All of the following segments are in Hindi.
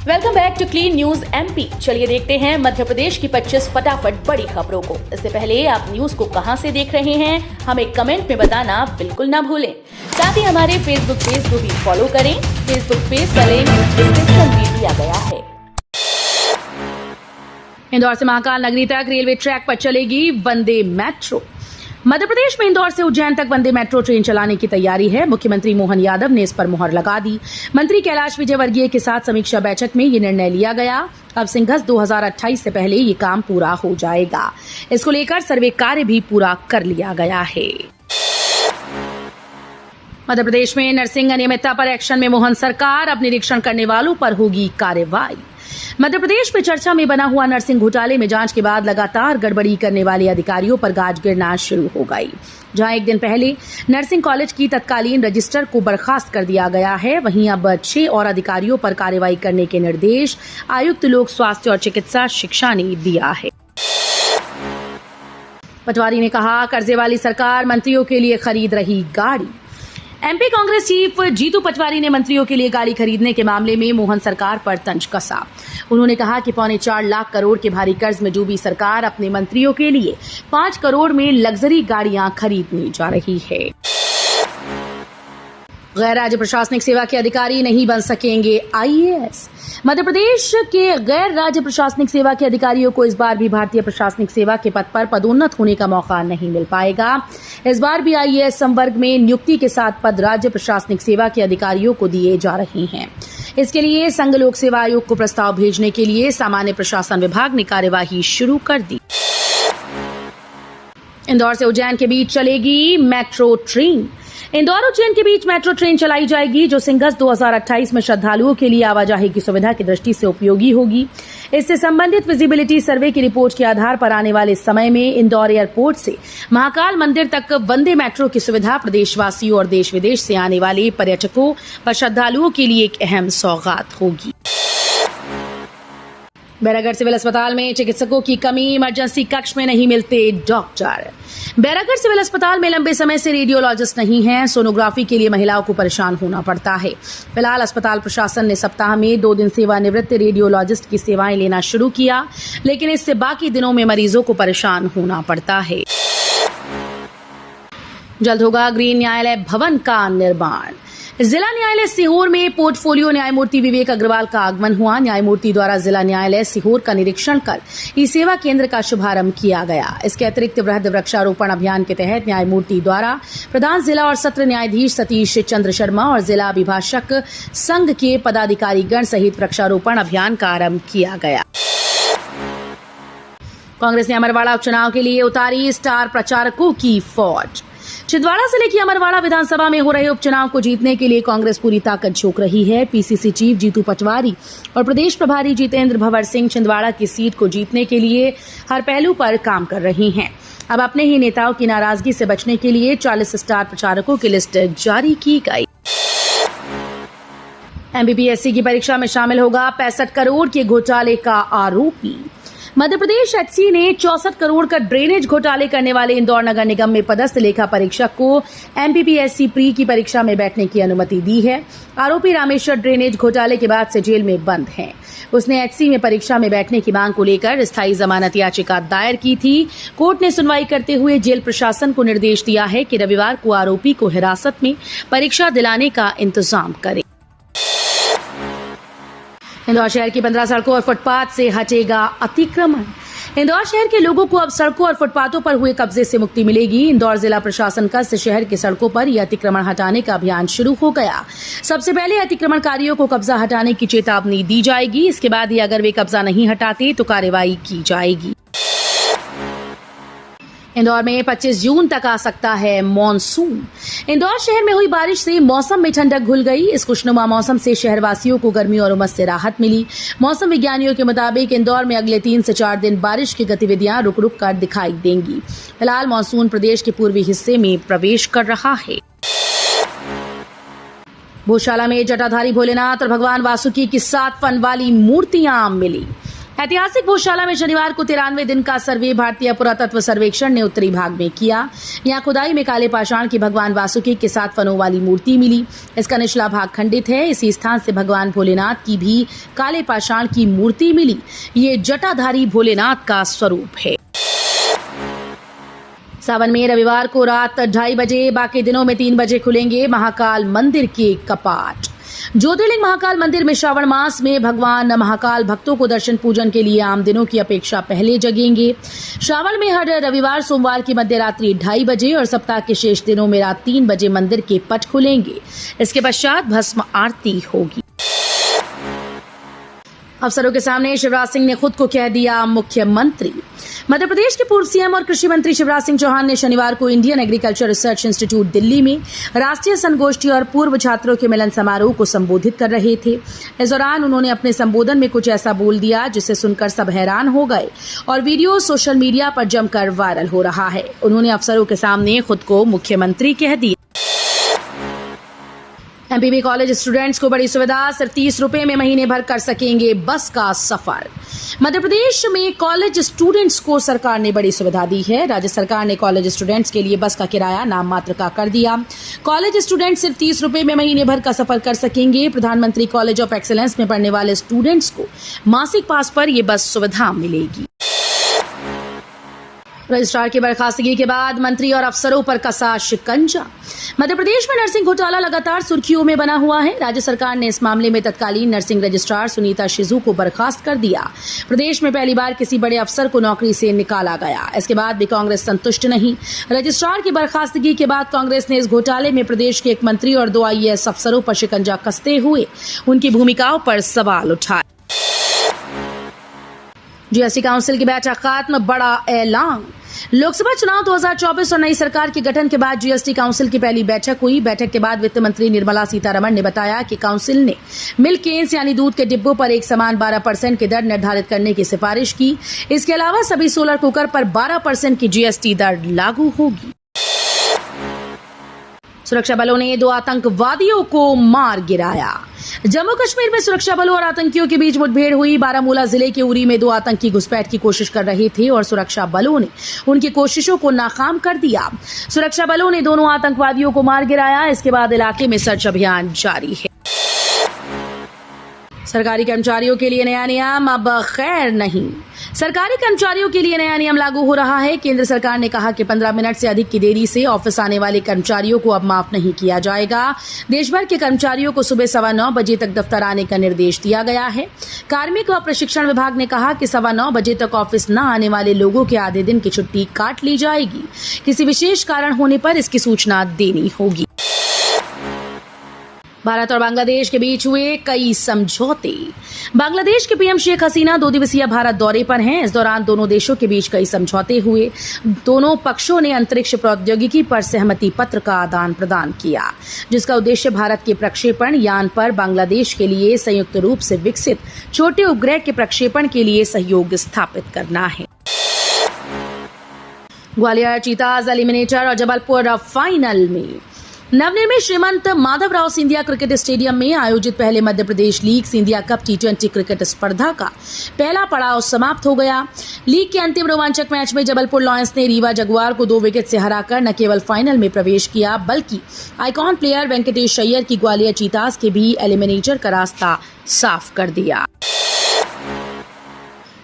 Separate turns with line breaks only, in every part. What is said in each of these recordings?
Welcome back to clean news MP. चलिए देखते हैं मध्य प्रदेश की 25 फटाफट बड़ी खबरों को। इससे पहले आप न्यूज को कहां से देख रहे हैं, हमें कमेंट में बताना बिल्कुल ना भूलें। साथ ही हमारे फेसबुक पेज को भी फॉलो करें। फेसबुक पेज का लिंक डिस्क्रिप्शन में दिया गया है। इंदौर से महाकाल नगरी तक रेलवे ट्रैक पर चलेगी वंदे मेट्रो। मध्य प्रदेश में इंदौर से उज्जैन तक वंदे मेट्रो ट्रेन चलाने की तैयारी है। मुख्यमंत्री मोहन यादव ने इस पर मुहर लगा दी। मंत्री कैलाश विजयवर्गीय के साथ समीक्षा बैठक में ये निर्णय लिया गया। अब सिंघस 2028 से पहले ये काम पूरा हो जाएगा। इसको लेकर सर्वे कार्य भी पूरा कर लिया गया है। मध्य प्रदेश में नर्सिंग अनियमितता पर एक्शन में मोहन सरकार। अब निरीक्षण करने वालों पर होगी कार्रवाई। मध्य प्रदेश में चर्चा में बना हुआ नर्सिंग घोटाले में जांच के बाद लगातार गड़बड़ी करने वाले अधिकारियों पर गाज गिरना शुरू हो गई। जहां एक दिन पहले नर्सिंग कॉलेज की तत्कालीन रजिस्ट्रार को बर्खास्त कर दिया गया है, वहीं अब 6 और अधिकारियों पर कार्रवाई करने के निर्देश आयुक्त लोक स्वास्थ्य और चिकित्सा शिक्षा ने दिया है। पटवारी ने कहा, कर्जे वाली सरकार मंत्रियों के लिए खरीद रही गाड़ी। एमपी कांग्रेस चीफ जीतू पटवारी ने मंत्रियों के लिए गाड़ी खरीदने के मामले में मोहन सरकार पर तंज कसा। उन्होंने कहा कि 4.25 लाख करोड़ के भारी कर्ज में डूबी सरकार अपने मंत्रियों के लिए 5 करोड़ में लग्जरी गाड़ियां खरीदने जा रही है। गैर राज्य प्रशासनिक सेवा के अधिकारी नहीं बन सकेंगे आईएएस। मध्य प्रदेश के गैर राज्य प्रशासनिक सेवा के अधिकारियों को इस बार भी भारतीय प्रशासनिक सेवा के पद पर पदोन्नत होने का मौका नहीं मिल पाएगा। इस बार भी आईएएस संवर्ग में नियुक्ति के साथ पद राज्य प्रशासनिक सेवा के अधिकारियों को दिए जा रहे हैं। इसके लिए संघ लोक सेवा आयोग को प्रस्ताव भेजने के लिए सामान्य प्रशासन विभाग ने कार्यवाही शुरू कर दी। इंदौर से उज्जैन के बीच चलेगी मेट्रो ट्रेन। इंदौर उज्जैन के बीच मेट्रो ट्रेन चलाई जाएगी, जो सिंघस 2028 में श्रद्धालुओं के लिए आवाजाही की सुविधा की दृष्टि से उपयोगी होगी। इससे संबंधित विजिबिलिटी सर्वे की रिपोर्ट के आधार पर आने वाले समय में इंदौर एयरपोर्ट से महाकाल मंदिर तक वंदे मेट्रो की सुविधा प्रदेशवासियों और देश विदेश से आने वाले पर्यटकों व श्रद्धालुओं के लिए एक अहम सौगात होगी। बैरागढ़ सिविल अस्पताल में चिकित्सकों की कमी, इमरजेंसी कक्ष में नहीं मिलते डॉक्टर। बैरागढ़ सिविल अस्पताल में लंबे समय से रेडियोलॉजिस्ट नहीं है। सोनोग्राफी के लिए महिलाओं को परेशान होना पड़ता है। फिलहाल अस्पताल प्रशासन ने सप्ताह में 2 दिन सेवानिवृत्त रेडियोलॉजिस्ट की सेवाएं लेना शुरू किया, लेकिन इससे बाकी दिनों में मरीजों को परेशान होना पड़ता है। जल्द होगा ग्रीन न्यायालय भवन का निर्माण। जिला न्यायालय सीहोर में पोर्टफोलियो न्यायमूर्ति विवेक अग्रवाल का आगमन हुआ। न्यायमूर्ति द्वारा जिला न्यायालय सीहोर का निरीक्षण कर ई सेवा केंद्र का शुभारंभ किया गया। इसके अतिरिक्त वृहद वृक्षारोपण अभियान के तहत न्यायमूर्ति द्वारा प्रधान जिला और सत्र न्यायाधीश सतीश चंद्र शर्मा और जिला अभिभाषक संघ के पदाधिकारीगण सहित वृक्षारोपण अभियान का आरंभ किया गया। कांग्रेस ने अमरवाड़ा उपचुनाव के लिए उतारी स्टार प्रचारकों की फौज। छिंदवाड़ा जिले की अमरवाड़ा विधानसभा में हो रहे उपचुनाव को जीतने के लिए कांग्रेस पूरी ताकत झोंक रही है। पीसीसी चीफ जीतू पटवारी और प्रदेश प्रभारी जितेंद्र भवर सिंह छिंदवाड़ा की सीट को जीतने के लिए हर पहलू पर काम कर रहे हैं। अब अपने ही नेताओं की नाराजगी से बचने के लिए 40 स्टार प्रचारकों की लिस्ट जारी की गई। एमबीबीएससी की परीक्षा में शामिल होगा 65 करोड़ के घोटाले का आरोपी। मध्य प्रदेश एचसी ने 64 करोड़ का ड्रेनेज घोटाले करने वाले इंदौर नगर निगम में पदस्थ लेखा परीक्षक को एमपीपीएससी प्री की परीक्षा में बैठने की अनुमति दी है। आरोपी रामेश्वर ड्रेनेज घोटाले के बाद से जेल में बंद है। उसने एचसी में परीक्षा में बैठने की मांग को लेकर स्थायी जमानत याचिका दायर की थी। कोर्ट ने सुनवाई करते हुए जेल प्रशासन को निर्देश दिया है कि रविवार को आरोपी को हिरासत में परीक्षा दिलाने का इंतजाम करे। इंदौर शहर की 15 सड़कों और फुटपाथ से हटेगा अतिक्रमण। इंदौर शहर के लोगों को अब सड़कों और फुटपाथों पर हुए कब्जे से मुक्ति मिलेगी। इंदौर जिला प्रशासन का शहर के सड़कों पर यह अतिक्रमण हटाने का अभियान शुरू हो गया। सबसे पहले अतिक्रमणकारियों को कब्जा हटाने की चेतावनी दी जाएगी। इसके बाद ही अगर वे कब्जा नहीं हटाते तो कार्रवाई की जाएगी। इंदौर में 25 जून तक आ सकता है मॉनसून। इंदौर शहर में हुई बारिश से मौसम में ठंडक घुल गई। इस खुशनुमा मौसम से शहरवासियों को गर्मी और उमस से राहत मिली। मौसम विज्ञानियों के मुताबिक इंदौर में अगले 3 से 4 दिन बारिश की गतिविधियां रुक रुक कर दिखाई देंगी। फिलहाल मॉनसून प्रदेश के पूर्वी हिस्से में प्रवेश कर रहा है। भोजशाला में जटाधारी भोलेनाथ और भगवान वासुकी की 7 फन वाली मूर्तियां मिली। ऐतिहासिक भोजशाला में शनिवार को 93 दिन का सर्वे भारतीय पुरातत्व सर्वेक्षण ने उत्तरी भाग में किया। यहां खुदाई में काले पाषाण की भगवान वासुकी के 7 फनों वाली मूर्ति मिली। इसका निचला भाग खंडित है। इसी स्थान से भगवान भोलेनाथ की भी काले पाषाण की मूर्ति मिली। ये जटाधारी भोलेनाथ का स्वरूप है। सावन में रविवार को रात 2:30 बजे, बाकी दिनों में 3 बजे खुलेंगे महाकाल मंदिर के कपाट। ज्योतिर्लिंग महाकाल मंदिर में श्रावण मास में भगवान महाकाल भक्तों को दर्शन पूजन के लिए आम दिनों की अपेक्षा पहले जगेंगे। श्रावण में हर रविवार सोमवार की मध्य रात्रि 2:30 बजे और सप्ताह के शेष दिनों में रात 3 बजे मंदिर के पट खुलेंगे। इसके पश्चात भस्म आरती होगी। अफसरों के सामने शिवराज सिंह ने खुद को कह दिया मुख्यमंत्री। मध्य प्रदेश के पूर्व सीएम और कृषि मंत्री शिवराज सिंह चौहान ने शनिवार को Indian agriculture research institute Delhi में राष्ट्रीय संगोष्ठी और पूर्व छात्रों के मिलन समारोह को संबोधित कर रहे थे। इस दौरान उन्होंने अपने संबोधन में कुछ ऐसा बोल दिया जिसे सुनकर सब हैरान हो गए और वीडियो सोशल मीडिया पर जमकर वायरल हो रहा है। उन्होंने अफसरों के सामने खुद को मुख्यमंत्री कह दिया। एमपीबी कॉलेज स्टूडेंट्स को बड़ी सुविधा, सिर्फ 30 रुपए में महीने भर कर सकेंगे बस का सफर। मध्य प्रदेश में कॉलेज स्टूडेंट्स को सरकार ने बड़ी सुविधा दी है। राज्य सरकार ने कॉलेज स्टूडेंट्स के लिए बस का किराया नाम मात्र का कर दिया। कॉलेज स्टूडेंट सिर्फ 30 रुपए में महीने भर का सफर कर सकेंगे। प्रधानमंत्री कॉलेज ऑफ एक्सीलेंस में पढ़ने वाले स्टूडेंट्स को मासिक पास पर यह बस सुविधा मिलेगी। रजिस्ट्रार की बर्खास्तगी के बाद मंत्री और अफसरों पर कसा शिकंजा। मध्य प्रदेश में नर्सिंग घोटाला लगातार सुर्खियों में बना हुआ है। राज्य सरकार ने इस मामले में तत्कालीन नर्सिंग रजिस्ट्रार सुनीता शिजू को बर्खास्त कर दिया। प्रदेश में पहली बार किसी बड़े अफसर को नौकरी से निकाला गया। इसके बाद भी कांग्रेस संतुष्ट नहीं। रजिस्ट्रार की बर्खास्तगी के बाद कांग्रेस ने इस घोटाले में प्रदेश के एक मंत्री और 2 IAS अफसरों पर शिकंजा कसते हुए उनकी भूमिकाओं पर सवाल उठाए। जीएसटी काउंसिल की बैठक खत्म, बड़ा ऐलान। लोकसभा चुनाव 2024 और नई सरकार के गठन के बाद जीएसटी काउंसिल की पहली बैठक हुई। बैठक के बाद वित्त मंत्री निर्मला सीतारमण ने बताया कि काउंसिल ने मिल्क केन्स यानी दूध के डिब्बों पर एक समान 12% की दर निर्धारित करने की सिफारिश की। इसके अलावा सभी सोलर कुकर पर 12% की जीएसटी दर लागू होगी। सुरक्षा बलों ने 2 आतंकवादियों को मार गिराया। जम्मू कश्मीर में सुरक्षा बलों और आतंकियों के बीच मुठभेड़ हुई। बारामूला जिले के उरी में 2 आतंकी घुसपैठ की कोशिश कर रहे थे और सुरक्षा बलों ने उनकी कोशिशों को नाकाम कर दिया। सुरक्षा बलों ने दोनों आतंकवादियों को मार गिराया। इसके बाद इलाके में सर्च अभियान जारी है। सरकारी कर्मचारियों के लिए नया नियम, अब खैर नहीं। सरकारी कर्मचारियों के लिए नया नियम लागू हो रहा है। केंद्र सरकार ने कहा कि 15 मिनट से अधिक की देरी से ऑफिस आने वाले कर्मचारियों को अब माफ नहीं किया जाएगा। देश भर के कर्मचारियों को सुबह 9:15 बजे तक दफ्तर आने का निर्देश दिया गया है। कार्मिक व प्रशिक्षण विभाग ने कहा कि 9:15 बजे तक ऑफिस न आने वाले लोगों के आधे दिन की छुट्टी काट ली जाएगी। किसी विशेष कारण होने पर इसकी सूचना देनी होगी। भारत और बांग्लादेश के बीच हुए कई समझौते। बांग्लादेश के पीएम शेख हसीना 2 दिवसीय भारत दौरे पर हैं। इस दौरान दोनों देशों के बीच कई समझौते हुए। दोनों पक्षों ने अंतरिक्ष प्रौद्योगिकी पर सहमति पत्र का आदान प्रदान किया, जिसका उद्देश्य भारत के प्रक्षेपण यान पर बांग्लादेश के लिए संयुक्त रूप से विकसित छोटे उपग्रह के प्रक्षेपण के लिए सहयोग स्थापित करना है। ग्वालियर चीताज एलिमिनेटर और जबलपुर फाइनल में। नवनिर्मित श्रीमंत माधवराव सिंधिया क्रिकेट स्टेडियम में आयोजित पहले Madhya Pradesh league Scindia cup T20 cricket स्पर्धा का पहला पड़ाव समाप्त हो गया। लीग के अंतिम रोमांचक मैच में जबलपुर लॉयंस ने रीवा जगुआर को 2 विकेट से हराकर न केवल फाइनल में प्रवेश किया, बल्कि आइकॉन प्लेयर वेंकटेश अय्यर की ग्वालियर चीताज के भी एलिमिनेटर का रास्ता साफ कर दिया।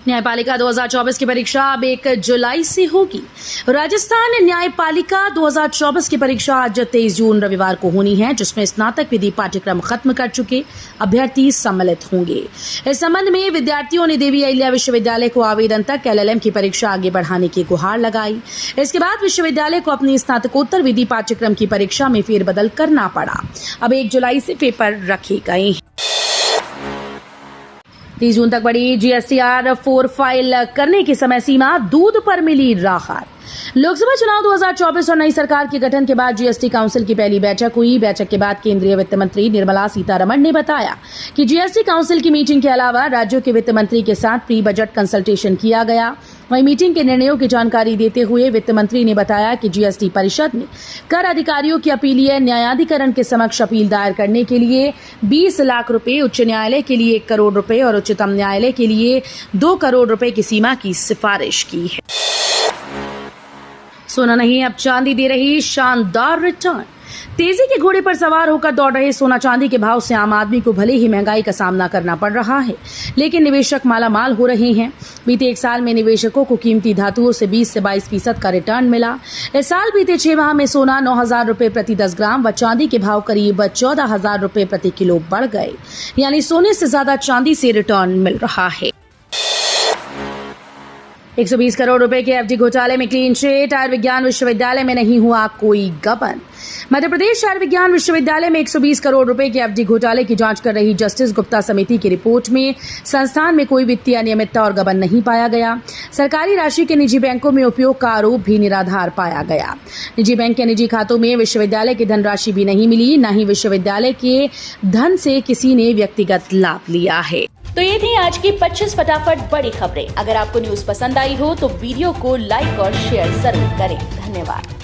न्यायपालिका 2024 की परीक्षा अब 1 जुलाई से होगी। राजस्थान न्यायपालिका 2024 की परीक्षा आज 23 जून रविवार को होनी है, जिसमें स्नातक विधि पाठ्यक्रम खत्म कर चुके अभ्यर्थी सम्मिलित होंगे। इस संबंध में विद्यार्थियों ने देवी अहिल्या विश्वविद्यालय को आवेदन तक LLM की परीक्षा आगे बढ़ाने की गुहार लगाई। इसके बाद विश्वविद्यालय को अपनी स्नातकोत्तर विधि पाठ्यक्रम की परीक्षा में फेरबदल करना पड़ा। अब 1 जुलाई से पेपर रखे गए हैं। 30 जून तक बढ़ी GSTR 4 फाइल करने की समय सीमा, दूध पर मिली राहत। लोकसभा चुनाव 2024 और नई सरकार के गठन के बाद GST काउंसिल की पहली बैठक हुई। बैठक के बाद केंद्रीय वित्त मंत्री निर्मला सीतारमण ने बताया कि GST काउंसिल की मीटिंग के अलावा राज्यों के वित्त मंत्री के साथ प्री बजट कंसल्टेशन किया गया। वहीं मीटिंग के निर्णयों की जानकारी देते हुए वित्त मंत्री ने बताया कि जीएसटी परिषद ने कर अधिकारियों की अपीलीय न्यायाधिकरण के समक्ष अपील दायर करने के लिए 20 लाख रुपए, उच्च न्यायालय के लिए 1 करोड़ रुपए और उच्चतम न्यायालय के लिए 2 करोड़ रुपए की सीमा की सिफारिश की है। सोना नहीं, अब चांदी दे रही शानदार रिटर्न। तेजी के घोड़े पर सवार होकर दौड़ रहे सोना चांदी के भाव से आम आदमी को भले ही महंगाई का सामना करना पड़ रहा है, लेकिन निवेशक मालामाल हो रहे हैं। बीते 1 साल में निवेशकों को कीमती धातुओं से 20 से 22% का रिटर्न मिला। इस साल बीते 6 माह में सोना 9,000 रुपए प्रति 10 ग्राम व चांदी के भाव करीब 14,000 रुपए प्रति किलो बढ़ गए, यानी सोने से ज्यादा चांदी से रिटर्न मिल रहा है। 120 करोड़ रुपए के एफडी घोटाले में क्लीन चिट। आयुर्विज्ञान विश्वविद्यालय में नहीं हुआ कोई गबन। मध्य प्रदेश आयुर्विज्ञान विश्वविद्यालय में 120 करोड़ रुपए के एफडी घोटाले की जांच कर रही जस्टिस गुप्ता समिति की रिपोर्ट में संस्थान में कोई वित्तीय अनियमितता और गबन नहीं पाया गया। सरकारी राशि के निजी बैंकों में उपयोग का आरोप भी निराधार पाया गया। निजी बैंक के निजी खातों में विश्वविद्यालय की धनराशि भी नहीं मिली, न ही विश्वविद्यालय के धन से किसी ने व्यक्तिगत लाभ लिया है।
तो ये थी आज की 25 फटाफट बड़ी खबरें। अगर आपको न्यूज पसंद आई हो तो वीडियो को लाइक और शेयर जरूर करें। धन्यवाद।